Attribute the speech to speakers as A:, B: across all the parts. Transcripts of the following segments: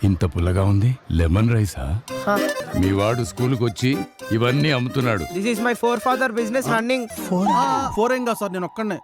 A: ఇంత పుల్లగా ఉంది. లెమన్ రైసా? మీ వాడు స్కూల్కి వచ్చి ఇవన్నీ అమ్ముతున్నాడు.
B: This is my four father business running.
C: Four ఏం కాదు సార్, నేను ఒక్కనే.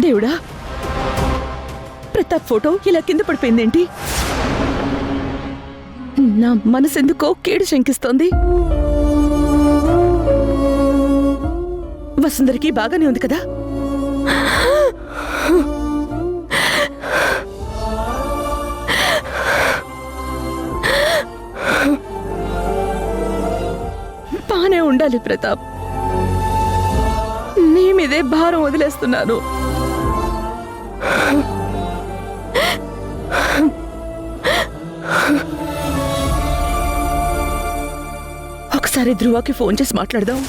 D: దేవుడా, ప్రతాప్ ఫోటో ఇలా కింద పడిపోయిందేంటి? నా మనసెందుకో కేడు శంకిస్తోంది. వసుంధరికి బాగానే ఉంది కదా? బానే ఉండాలి ప్రతాప్. నీ మీదే భారం వదిలేస్తున్నాను. ఒకసారి ధ్రువకి ఫోన్ చేసి మాట్లాడదాం.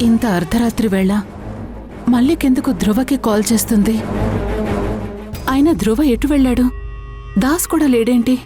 E: ఇంత అర్ధరాత్రి వేళ మల్లికెందుకు ధ్రువకి కాల్ చేస్తుంది? అయినా ధ్రువ ఎటు వెళ్ళాడు? దాస్ కూడా లేడేంటి?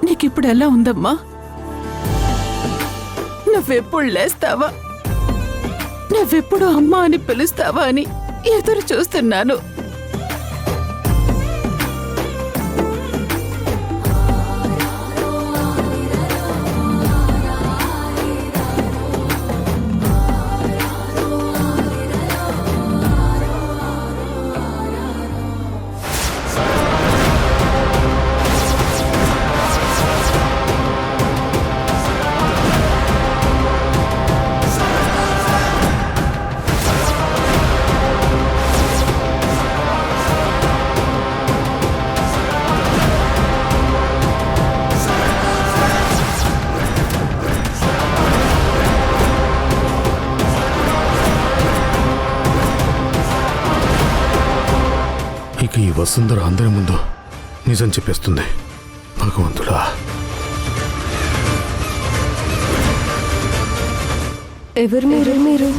E: నీకిప్పుడు ఎలా ఉందమ్మా? నువ్వెప్పుడు లేస్తావా, నువ్వెప్పుడు అమ్మా అని పిలుస్తావా అని ఎదురు చూస్తున్నాను.
F: వసుంధర అందరి ముందు నిజం చెప్పేస్తుంది. భగవంతుడా,
G: ఎవరు మీరు?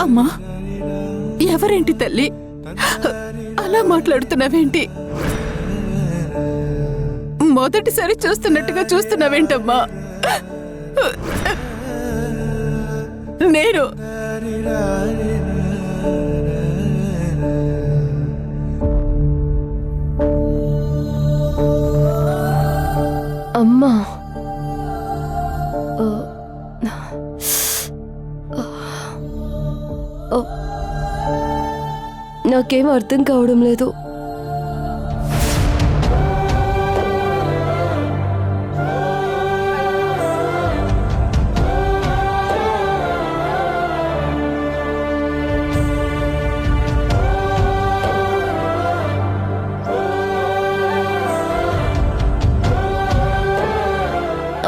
E: అమ్మా, ఎవరేంటి తల్లి అలా మాట్లాడుతున్నావేంటి? మొదటిసారి చూస్తున్నట్టుగా చూస్తున్నావేంటమ్మా? నేను
G: అమ్మా, నాకేం అర్థం కావడం లేదు.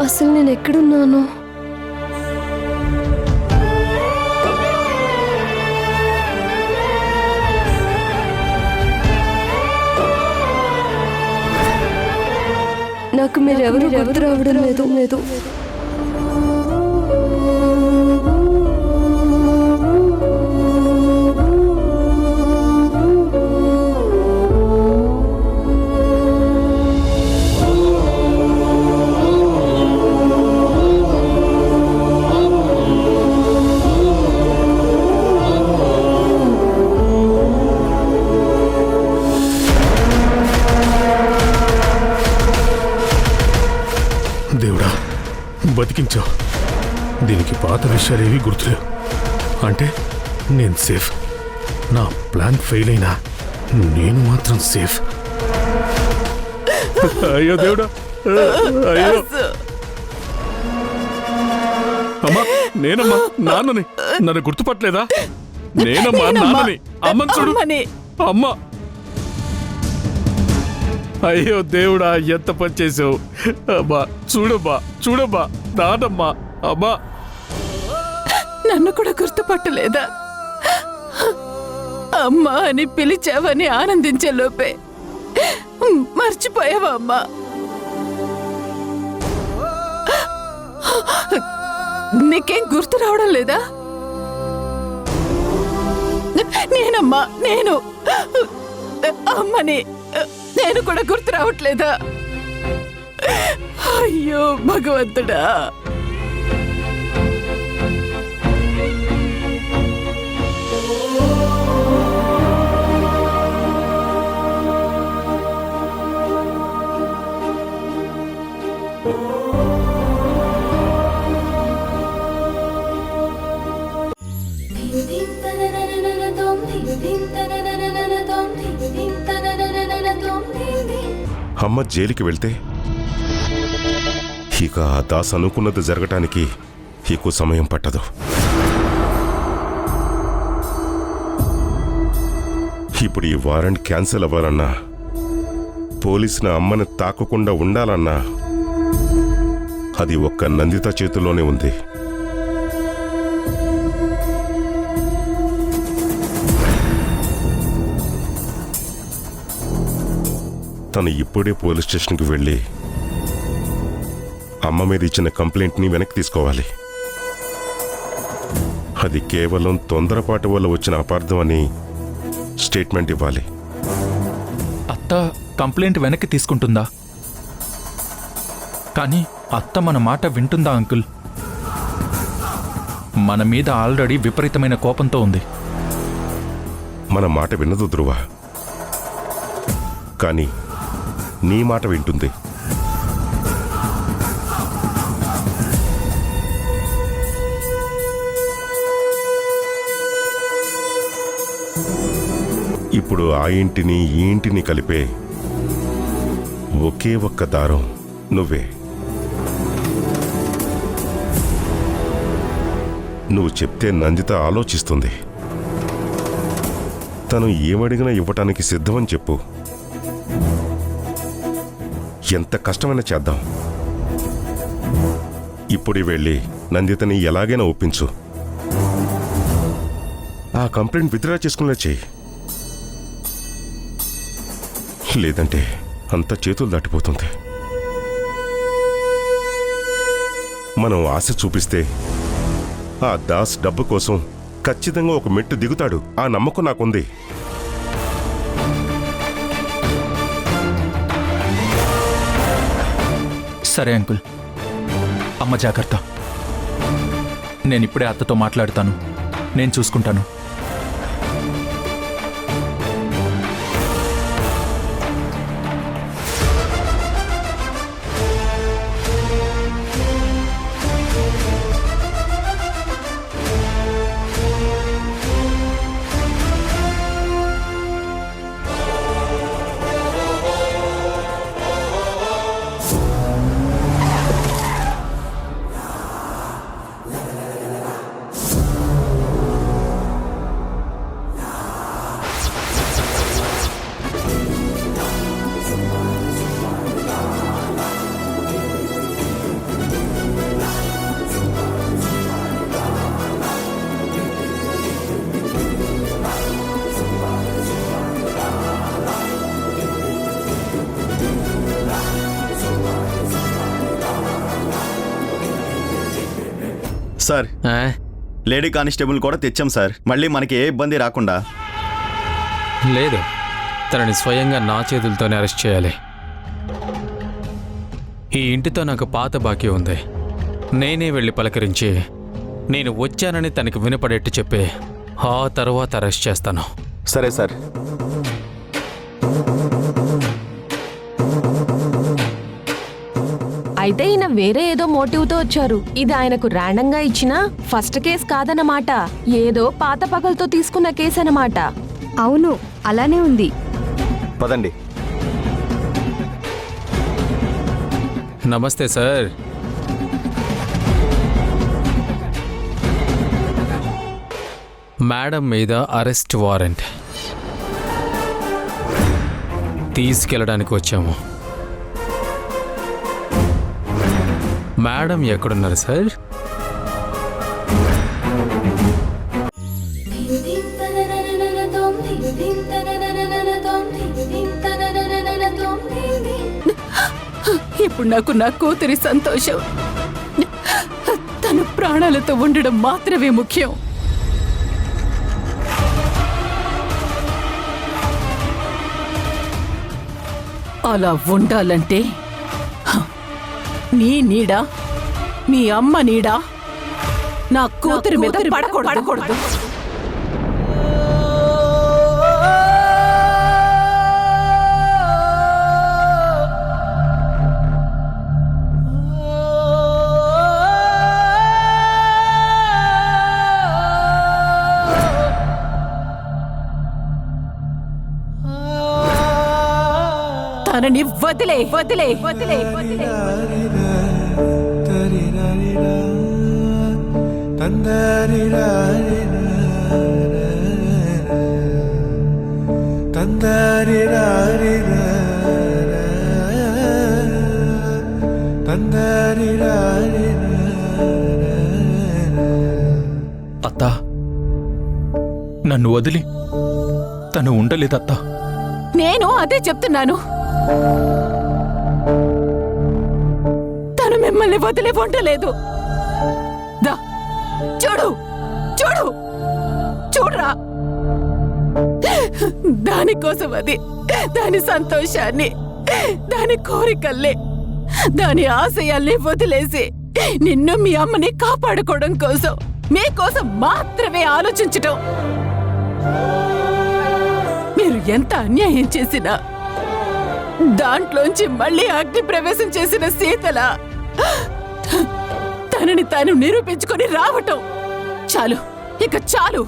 G: అసలు నేను ఎక్కడున్నాను? నాకు మీరెవరు గుర్తు రావడం లేదు.
F: దేవుడా, బతికించావు. దీనికి పాత విషయాలేవి గుర్తులేవు. అంటే నేను సేఫ్. నా ప్లాన్ ఫెయిల్ అయినా నేను మాత్రం సేఫ్. అయ్యో దేవుడా, అయ్యో. అమ్మా, నేనమ్మా నాన్నని. నన్ను గుర్తుపట్టలేదా? నేనమ్మా నాన్నని. అమ్మని చూడు. అమ్మా, అయ్యో దేవుడా, ఎంత పని చేసావు. అమ్మా చూడమ్మా నానమ్మా. అమ్మా,
E: నన్ను కూడా గుర్తుపట్టలేదా? అమ్మా అని పిలిచావని ఆనందించే లోపే మర్చిపోయావా అమ్మా? నీకేం గుర్తు రావడం లేదా? నేనమ్మా, నేను అమ్మని. నేను కూడా గుర్తు రావట్లేదా? అయ్యో భగవంతుడా.
H: అమ్మ జైలుకి వెళ్తే ఇక ఆ దాస్ అనుకున్నది జరగటానికి ఎక్కువ సమయం పట్టదు. ఇప్పుడు ఈ వారెంట్ క్యాన్సిల్ అవ్వాలన్నా, పోలీసుల అమ్మని తాకకుండా ఉండాలన్నా అది ఒక్క నందిత చేతుల్లోనే ఉంది. తను ఇప్పుడే పోలీస్ స్టేషన్కి వెళ్ళి అమ్మ మీద ఇచ్చిన కంప్లైంట్ని వెనక్కి తీసుకోవాలి. అది కేవలం తొందరపాటు వల్ల వచ్చిన అపార్థం అని స్టేట్మెంట్ ఇవ్వాలి.
I: అత్త కంప్లైంట్ వెనక్కి తీసుకుంటుందా? కానీ అత్త మన మాట వింటుందా అంకుల్? మన మీద ఆల్రెడీ విపరీతమైన కోపంతో ఉంది.
H: మన మాట వినదు ధ్రువ, కానీ నీ మాట వింటుంది. ఇప్పుడు ఆ ఇంటిని ఈ ఇంటిని కలిపే ఒకే ఒక్క దారం నువ్వే. నువ్వు చెప్తే నందిత ఆలోచిస్తుంది. తను ఏమడిగినా ఇవ్వటానికి సిద్ధమని చెప్పు. ఎంత కష్టమైనా చేద్దాం. ఇప్పుడు వెళ్ళి నందితని ఎలాగైనా ఒప్పించు. ఆ కంప్లైంట్ విత్డ్రా చేసుకునేలా చెయ్యి. లేదంటే అంత చేతులు దాటిపోతుంది. మనం ఆశ చూపిస్తే ఆ దాస్ డబ్బు కోసం ఖచ్చితంగా ఒక మెట్టు దిగుతాడు. ఆ నమ్మకం నాకుంది.
I: సరే అంకుల్, అమ్మ జాగ్రత్త. నేను ఇప్పుడే అత్తతో మాట్లాడతాను. నేను చూసుకుంటాను.
J: సార్, లేడీ కానిస్టేబుల్ కూడా తెచ్చాం సార్, మళ్ళీ మనకి ఏ ఇబ్బంది రాకుండా.
K: లేదు, తనని స్వయంగా నా చేతులతోనే అరెస్ట్ చేయాలి. ఈ ఇంటితో నాకు పాత బాకీ ఉంది. నేనే వెళ్ళి పలకరించి నేను వచ్చానని తనకి వినపడేట్టు చెప్పి ఆ తర్వాత అరెస్ట్ చేస్తాను.
J: సరే సార్.
L: అయితే ఈయన వేరే ఏదో మోటివ్తో వచ్చారు. ఇది ఆయనకు ర్యాండంగా ఇచ్చిన ఫస్ట్ కేసు కాదన్నమాట. ఏదో పాత పగలతో తీసుకున్న కేసు అన్నమాట.
G: అవును, అలానే ఉంది.
J: పదండి.
K: నమస్తే సార్. మేడం మీద అరెస్ట్ వారెంట్ తీసుకెళ్ళడానికి వచ్చాము. మేడం ఎక్కడున్నారు సార్?
E: ఇప్పుడు నాకు నా కూతురి సంతోషం, తన ప్రాణాలతో ఉండడం మాత్రమే ముఖ్యం. అలా ఉండాలంటే నీ నీడా, మీ అమ్మ నీడా నా కూతురి మీద పడకూడదు. తనని వదిలే వదిలే వదిలే వదిలే.
I: అత్తా, నన్ను వదిలి తను ఉండలేదత్తా.
E: నేను అదే చెప్తున్నాను. తను మిమ్మల్ని వదిలే ఉండలేదు. దా చూడు చూడు చూడరా, దానికోసం అది దాని సంతోషాన్ని, దాని కోరికల్ని, దాని ఆశయాల్ని వదిలేసి నిన్ను మీ అమ్మని కాపాడుకోవడం కోసం, మీకోసం మాత్రమే ఆలోచించటం. ఎంత అన్యాయం చేసినా దాంట్లోంచి మళ్ళీ అగ్ని ప్రవేశం చేసిన సీతల తనని తాను నిరూపించుకొని రావటం చాలు, ఇక చాలు.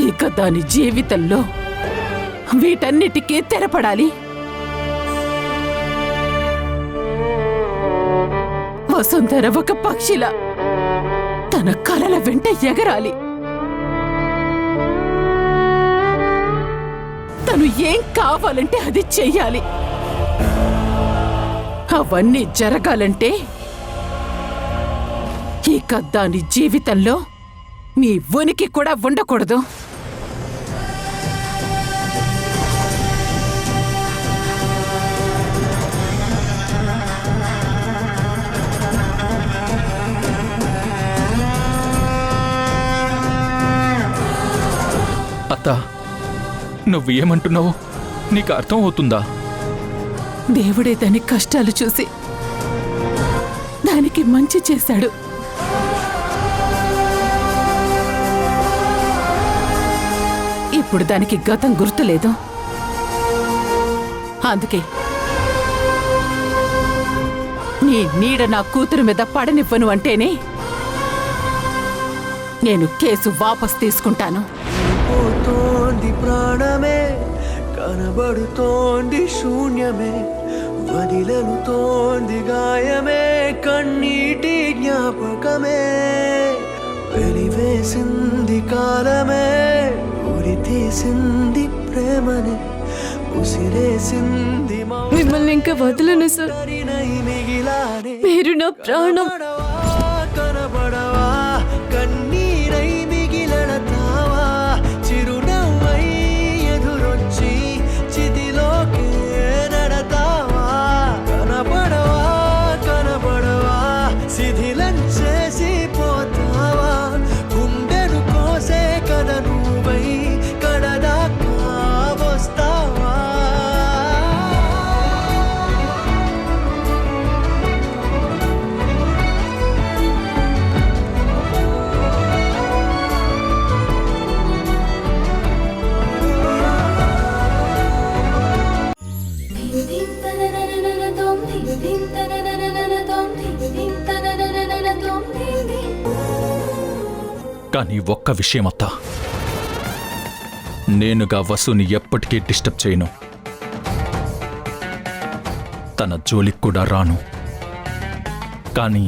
E: ఇక దాని జీవితంలో వీటన్నిటికీ తెరపడాలి. వసుంధర ఒక పక్షిలా తన కలల వెంట ఎగరాలి. తను ఏం కావాలంటే అది చెయ్యాలి. అవన్నీ జరగాలంటే ఇక దాని జీవితంలో నీ ఉనికి కూడా ఉండకూడదు.
I: అత్త, నువ్వు ఏమంటున్నావు? నీకు అర్థం అవుతుందా?
E: దేవుడే దాని కష్టాలు చూసి దానికి మంచి చేశాడు. ఇప్పుడు దానికి గతం గుర్తులేదు. అందుకే నీ నీడ నా కూతురు మీద పడనివ్వను అంటేనే నేను కేసు వాపస్ తీసుకుంటాను.
B: పోతోంది ప్రాణమే, కనబడుతోంది శూన్యమే, వదిలనుతోంది గాయమే, కన్నీటి జ్ఞాపకమే, వెలివేసింది కాలమే, ఉరి తీసింది ప్రేమనే, ఉసిరేసింది
L: మిమ్మల్ని ఇంకా వదలను సార్. మీరు నా ప్రాణం.
B: కనబడవా కన్నీరై మిగిలడతావా, చిరునవ్వై ఎదురొచ్చి చితిలోకే నడతావా, కనబడవా కనబడవా శిథిలం చేసి పోతావా, గుండెను కోసే కథ నువ్వై కడదాకా వస్తావా.
I: కానీ ఒక్క విషయం అత్త, నేనుగా వసుని ఎప్పటికీ డిస్టర్బ్ చేయను. తన జోలికి కూడా రాను. కానీ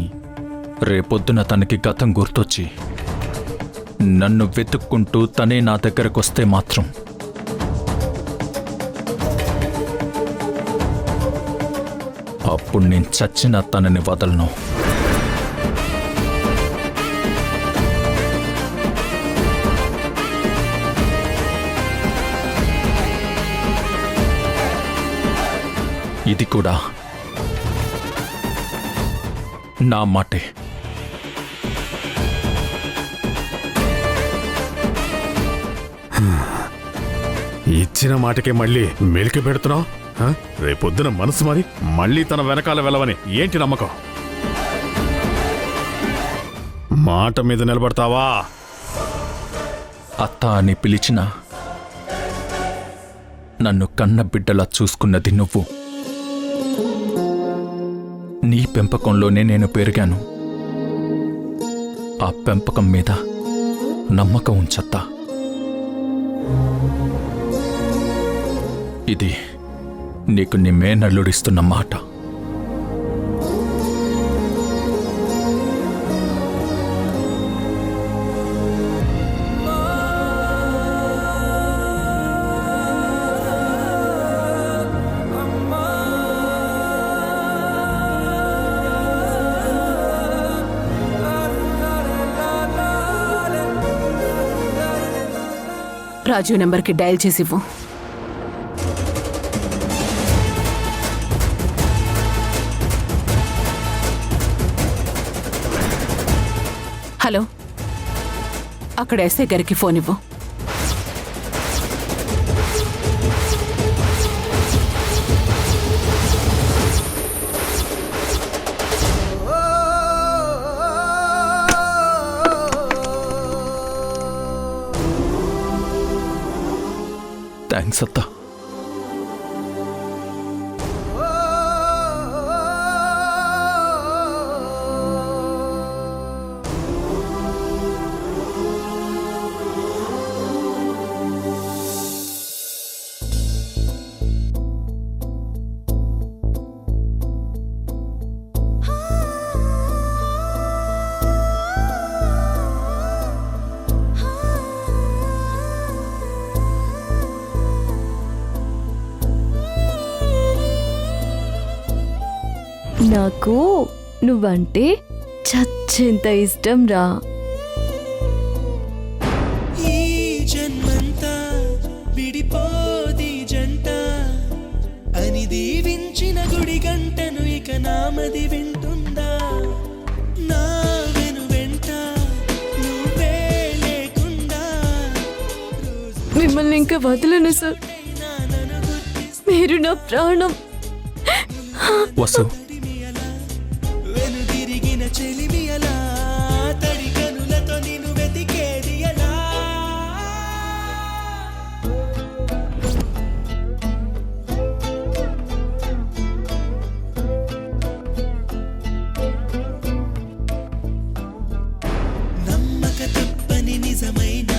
I: రేపొద్దున తనకి గతం గుర్తొచ్చి నన్ను వెతుక్కుంటూ తనే నా దగ్గరకొస్తే మాత్రం అప్పుడు నేను చచ్చిన తనని వదలను. ఇది కూడా నా మాటే.
F: ఇచ్చిన మాటకే మళ్ళీ మెలికి పెడుతున్నావు. రేపొద్దున మనసు మరి మళ్ళీ తన వెనకాల వెళ్ళవని ఏంటి నమ్మకం? మాట మీద నిలబడతావా?
I: అత్త అని పిలిచినా నన్ను కన్న బిడ్డలా చూసుకున్నది నువ్వు. నీ పెంపకంలోనే నేను పెరిగాను. ఆ పెంపకం మీద నమ్మకం ఉంచత్తా. ఇది నీకు నీ మేనల్లుడిస్తున్న మాట.
E: రాజు నెంబర్కి డయల్ చేసివ్వు. హలో, అక్కడ ఎస్ఐ గారికి ఫోన్ ఇవ్వు.
I: థ్యాంక్స్ అత్తా.
L: నాకు నువ్వంటే చచ్చేంత ఇష్టం రా.
B: ఈ జన్మంతా విడిపోది జంట అని దీవించిన గుడి గంటను ఇక నామది వింటుందా? నా వెను వెంట నువ్వే లేకుండా
L: మిమ్మల్ని ఇంకా వదలను సార్. మీరు నా ప్రాణం.
I: వసు,
B: వెనుదిరిగిన చెలిమి అలా తడి కనులతో నిన్ను వెతికేది ఎలా? నమ్మక తప్పని నిజమైన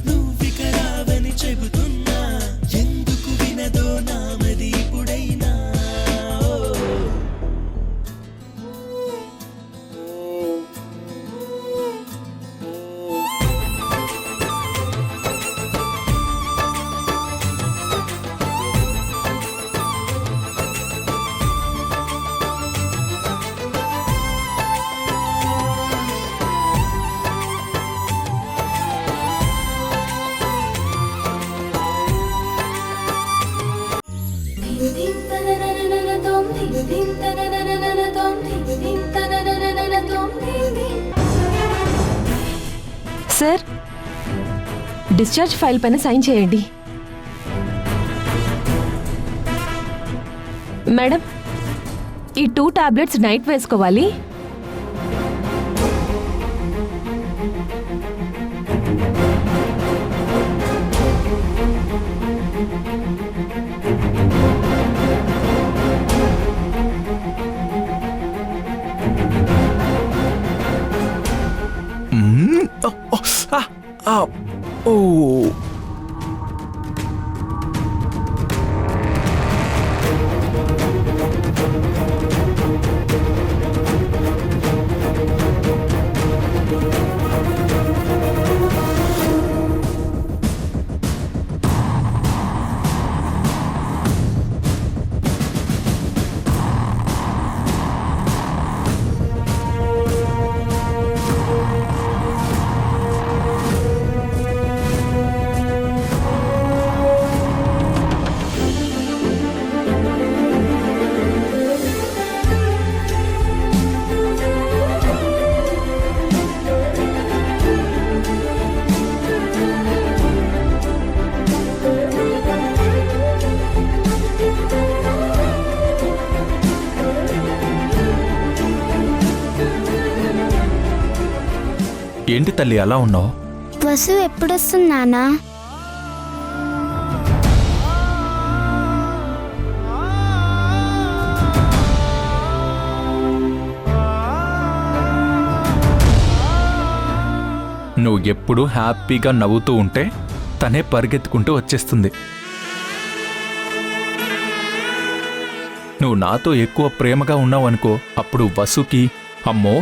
B: నువ్విక రావని చెబుతున్నా, ఎందుకు వినదో నామది ఇప్పుడైనా.
L: సార్, డిశ్చార్జ్ ఫైల్ పైన సైన్ చేయండి. మేడం, ఈ 2 టాబ్లెట్స్ నైట్ వేసుకోవాలి.
I: ఓ ఏంటి తల్లి అలా ఉన్నావు?
G: వసు ఎప్పుడొస్తుంది నాన్నా?
I: నువ్వు ఎప్పుడు హ్యాపీగా నవ్వుతూ ఉంటే తనే పరిగెత్తుకుంటూ వచ్చేస్తుంది. నువ్వు నాతో ఎక్కువ ప్రేమగా ఉన్నావనుకో, అప్పుడు వసుకి అమ్మో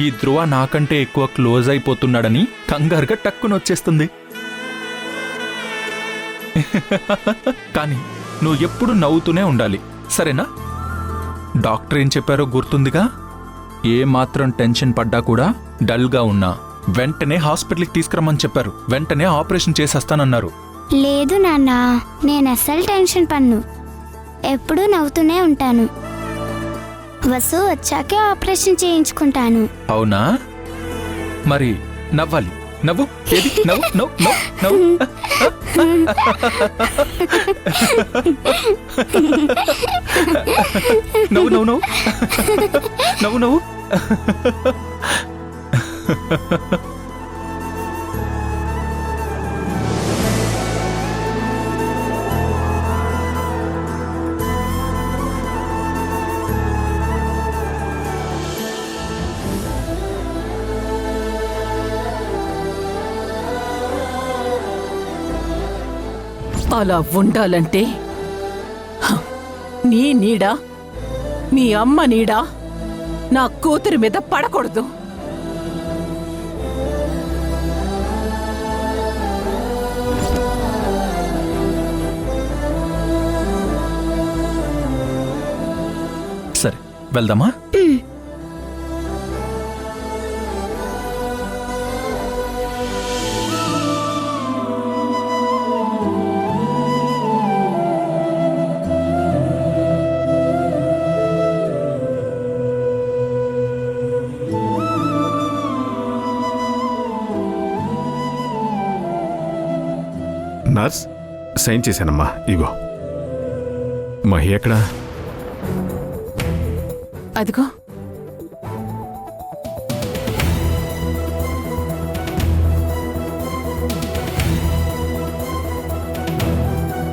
I: ఈ ధ్రువ నాకంటే ఎక్కువ క్లోజ్ అయిపోతున్నాడని కంగారుగా టక్కునొచ్చేస్తుంది. కానీ నువ్వు ఎప్పుడు నవ్వుతూనే ఉండాలి, సరేనా? డాక్టర్ ఏం చెప్పారో గుర్తుందిగా? ఏ మాత్రం టెన్షన్ పడ్డా కూడా డల్గా ఉన్నా వెంటనే హాస్పిటల్కి తీసుకురమ్మని చెప్పారు. వెంటనే ఆపరేషన్ చేసేస్తానన్నారు.
G: లేదు నాన్న, నేను అస్సలు టెన్షన్ పన్ను, ఎప్పుడూ నవ్వుతూనే ఉంటాను. వసు వచ్చాకే ఆపరేషన్ చేయించుకుంటాను.
I: అవునా? మరి నవ్వాలి, నవ్వు ఏది నవ్వు నవ్వు నవ్వు నవ్వు నవ్వు నవ్వు నవ్వు నవ్వు
E: అలా ఉండాలంటే నీ నీడ మీ అమ్మ నీడ నా కూతురి మీద పడకూడదు.
I: సరే వెళ్దామా?
F: నర్స్ సైన్ చేశానమ్మా, ఇగో. మహి ఎక్కడా?
E: అదిగో